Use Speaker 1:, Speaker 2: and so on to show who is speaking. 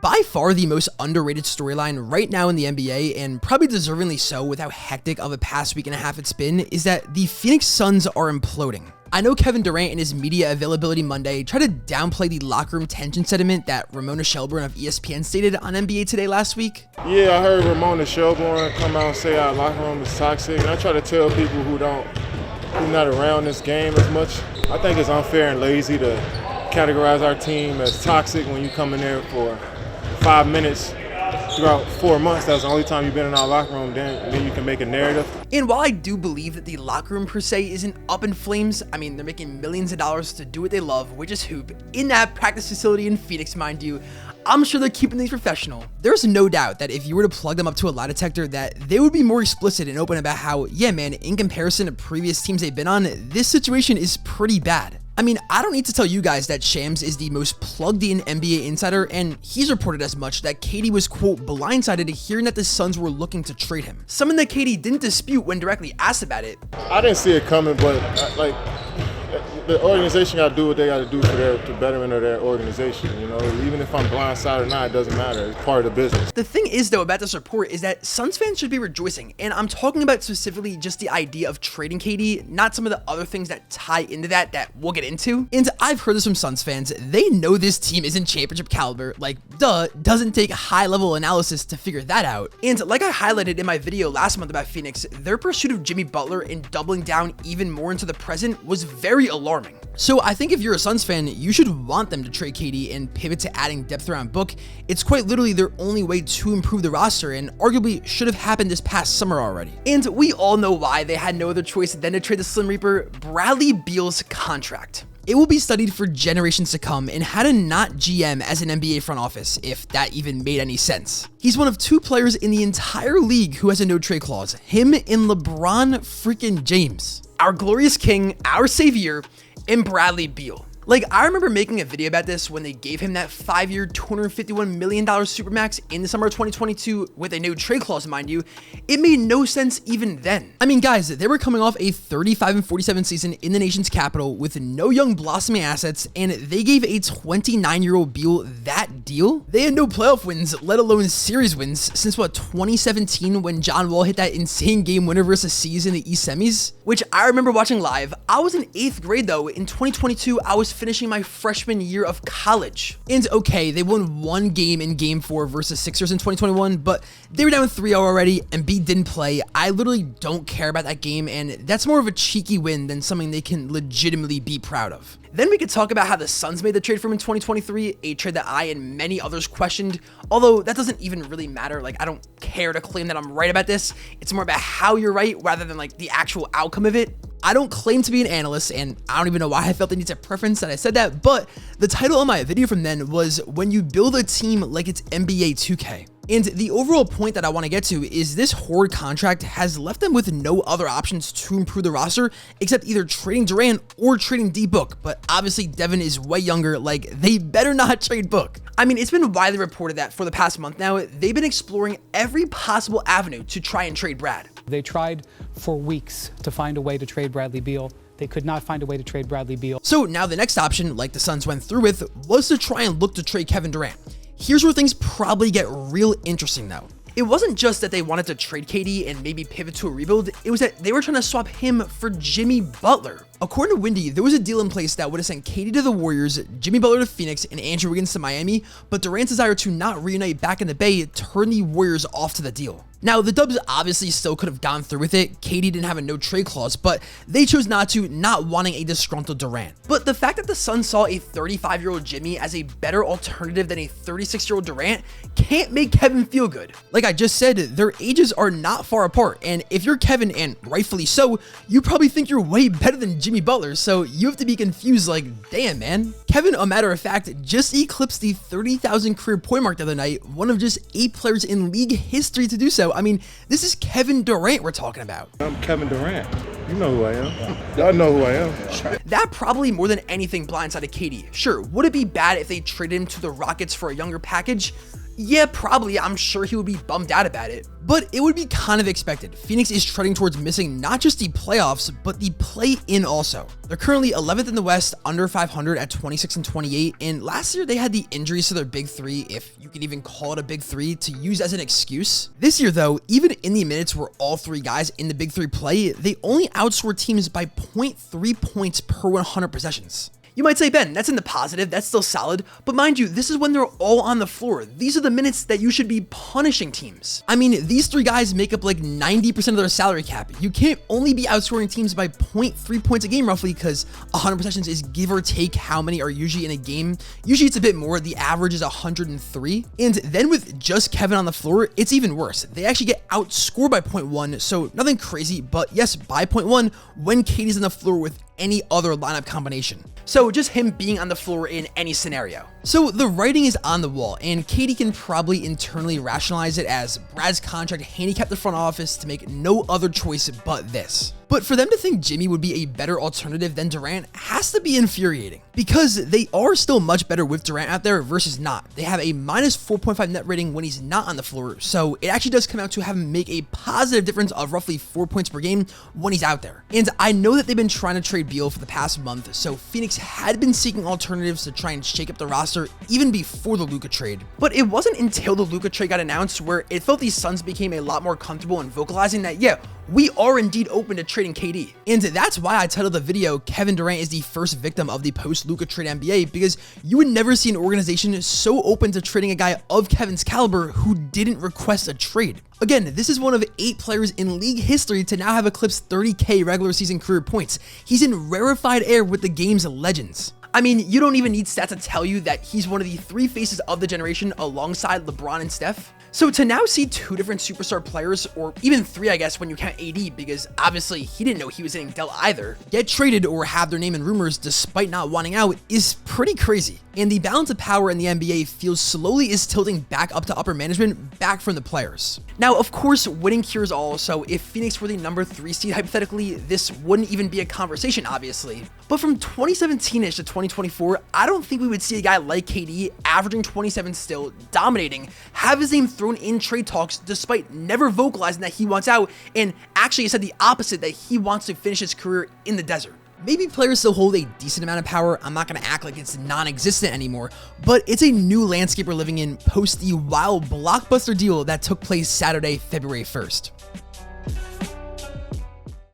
Speaker 1: by far the most underrated storyline right now in the NBA, and probably deservingly so with how hectic of a past week and a half it's been, is that the Phoenix Suns are imploding. I know Kevin Durant in his media availability Monday tried to downplay the locker room tension sentiment that Ramona Shelburne of ESPN stated on NBA Today last week.
Speaker 2: Yeah, I heard Ramona Shelburne come out and say our locker room is toxic, and I try to tell people who's not around this game as much. I think it's unfair and lazy to categorize our team as toxic when you come in there for 5 minutes throughout 4 months. That's the only time you've been in our locker room, then you can make a narrative.
Speaker 1: And while I do believe that the locker room per se isn't up in flames, I mean, they're making millions of dollars to do what they love, which is hoop, in that practice facility in Phoenix, mind you. I'm sure they're keeping things professional. There's no doubt that if you were to plug them up to a lie detector, that they would be more explicit and open about how, yeah man, in comparison to previous teams they've been on, this situation is pretty bad. I mean, I don't need to tell you guys that Shams is the most plugged-in NBA insider, and he's reported as much that KD was, quote, blindsided to hearing that the Suns were looking to trade him. Something that KD didn't dispute when directly asked about it.
Speaker 2: I didn't see it coming, but the organization got to do what they got to do for the betterment of their organization. You know, even if I'm blindsided or not, it doesn't matter. It's part of the business.
Speaker 1: The thing is, though, about this report is that Suns fans should be rejoicing, and I'm talking about specifically just the idea of trading KD, not some of the other things that tie into that we'll get into. And I've heard this from Suns fans. They know this team isn't championship caliber. Like, duh, doesn't take high-level analysis to figure that out. And like I highlighted in my video last month about Phoenix, their pursuit of Jimmy Butler and doubling down even more into the present was very alarming. So I think if you're a Suns fan, you should want them to trade KD and pivot to adding depth around Book. It's quite literally their only way to improve the roster, and arguably should have happened this past summer already. And we all know why they had no other choice than to trade the Slim Reaper, Bradley Beal's contract. It will be studied for generations to come in how to not GM as an NBA front office, if that even made any sense. He's one of 2 players in the entire league who has a no-trade clause, him and LeBron freaking James. Our glorious king, our savior, and Bradley Beal. Like, I remember making a video about this when they gave him that 5-year, $251 million Supermax in the summer of 2022 with a no trade clause, mind you. It made no sense even then. I mean, guys, they were coming off a 35-47 season in the nation's capital with no young blossoming assets, and they gave a 29-year-old Beal that deal? They had no playoff wins, let alone series wins, since what, 2017 when John Wall hit that insane game winner versus C's in the East semis? Which I remember watching live. I was in 8th grade though. In 2022, I was finishing my freshman year of college. And okay, they won 1 game in Game 4 versus Sixers in 2021, but they were down 3-0 already, and B didn't play. I literally don't care about that game, and that's more of a cheeky win than something they can legitimately be proud of. Then we could talk about how the Suns made the trade for him in 2023, a trade that I and many others questioned, although that doesn't even really matter. Like, I don't care to claim that I'm right about this. It's more about how you're right rather than like the actual outcome of it. I don't claim to be an analyst, and I don't even know why I felt the need to preference that I said that, but the title of my video from then was When You Build a Team Like It's NBA 2K. And the overall point that I want to get to is this Horde contract has left them with no other options to improve the roster except either trading Durant or trading D-Book, but obviously Devin is way younger, like they better not trade Book. I mean, it's been widely reported that for the past month now, they've been exploring every possible avenue to try and trade Brad.
Speaker 3: They tried for weeks to find a way to trade Bradley Beal. They could not find a way to trade Bradley Beal.
Speaker 1: So now the next option, like the Suns went through with, was to try and look to trade Kevin Durant. Here's where things probably get real interesting though. It wasn't just that they wanted to trade KD and maybe pivot to a rebuild, it was that they were trying to swap him for Jimmy Butler. According to Windy, there was a deal in place that would have sent KD to the Warriors, Jimmy Butler to Phoenix, and Andrew Wiggins to Miami, but Durant's desire to not reunite back in the Bay turned the Warriors off to the deal. Now, the Dubs obviously still could have gone through with it. KD didn't have a no trade clause, but they chose not to, not wanting a disgruntled Durant. But the fact that the Suns saw a 35-year-old Jimmy as a better alternative than a 36-year-old Durant can't make Kevin feel good. Like I just said, their ages are not far apart, and if you're Kevin, and rightfully so, you probably think you're way better than Jimmy Butler, so you have to be confused like, damn man. Kevin, a matter of fact, just eclipsed the 30,000 career point mark the other night, one of just 8 players in league history to do so. I mean, this is Kevin Durant we're talking about.
Speaker 2: I'm Kevin Durant. You know who I am. Y'all know who I am.
Speaker 1: That probably more than anything blindsided KD. Sure, would it be bad if they traded him to the Rockets for a younger package? Yeah, probably. I'm sure he would be bummed out about it. But it would be kind of expected. Phoenix is treading towards missing not just the playoffs, but the play-in also. They're currently 11th in the West, under 500 at 26-28, and last year they had the injuries to their big three, if you can even call it a big three, to use as an excuse. This year though, even in the minutes where all three guys in the big three play, they only outscore teams by 0.3 points per 100 possessions. You might say, Ben, that's in the positive, that's still solid, but mind you, this is when they're all on the floor. These are the minutes that you should be punishing teams. I mean, these three guys make up like 90% of their salary cap. You can't only be outscoring teams by 0.3 points a game roughly, because 100 possessions is give or take how many are usually in a game. Usually it's a bit more, the average is 103. And then with just Kevin on the floor, it's even worse. They actually get outscored by 0.1, so nothing crazy, but yes, by 0.1 when KD's on the floor with any other lineup combination. So just him being on the floor in any scenario. So the writing is on the wall, and Katie can probably internally rationalize it as Brad's contract handicapped the front office to make no other choice but this. But for them to think Jimmy would be a better alternative than Durant has to be infuriating, because they are still much better with Durant out there versus not. They have a minus 4.5 net rating when he's not on the floor, so it actually does come out to have him make a positive difference of roughly 4 points per game when he's out there. And I know that they've been trying to trade Beal for the past month, so Phoenix had been seeking alternatives to try and shake up the roster even before the Luka trade. But it wasn't until the Luka trade got announced where it felt these Suns became a lot more comfortable in vocalizing that, yeah, we are indeed open to trading KD. And that's why I titled the video, Kevin Durant is the first victim of the post-Luka trade NBA, because you would never see an organization so open to trading a guy of Kevin's caliber who didn't request a trade. Again, this is one of 8 players in league history to now have eclipsed 30K regular season career points. He's in rarefied air with the game's legends. I mean, you don't even need stats to tell you that he's one of the 3 faces of the generation alongside LeBron and Steph. So to now see 2 different superstar players, or even 3 I guess when you count AD, because obviously he didn't know he was getting dealt either, get traded or have their name in rumors despite not wanting out is pretty crazy. And the balance of power in the NBA feels slowly is tilting back up to upper management, back from the players. Now, of course, winning cures all, so if Phoenix were the number 3 seed hypothetically, this wouldn't even be a conversation, obviously. But from 2017-ish to 2024, I don't think we would see a guy like KD averaging 27 still, dominating, have his name thrown in trade talks despite never vocalizing that he wants out, and actually said the opposite, that he wants to finish his career in the desert. Maybe players still hold a decent amount of power, I'm not going to act like it's non-existent anymore, but it's a new landscape we're living in post the wild blockbuster deal that took place Saturday, February 1st.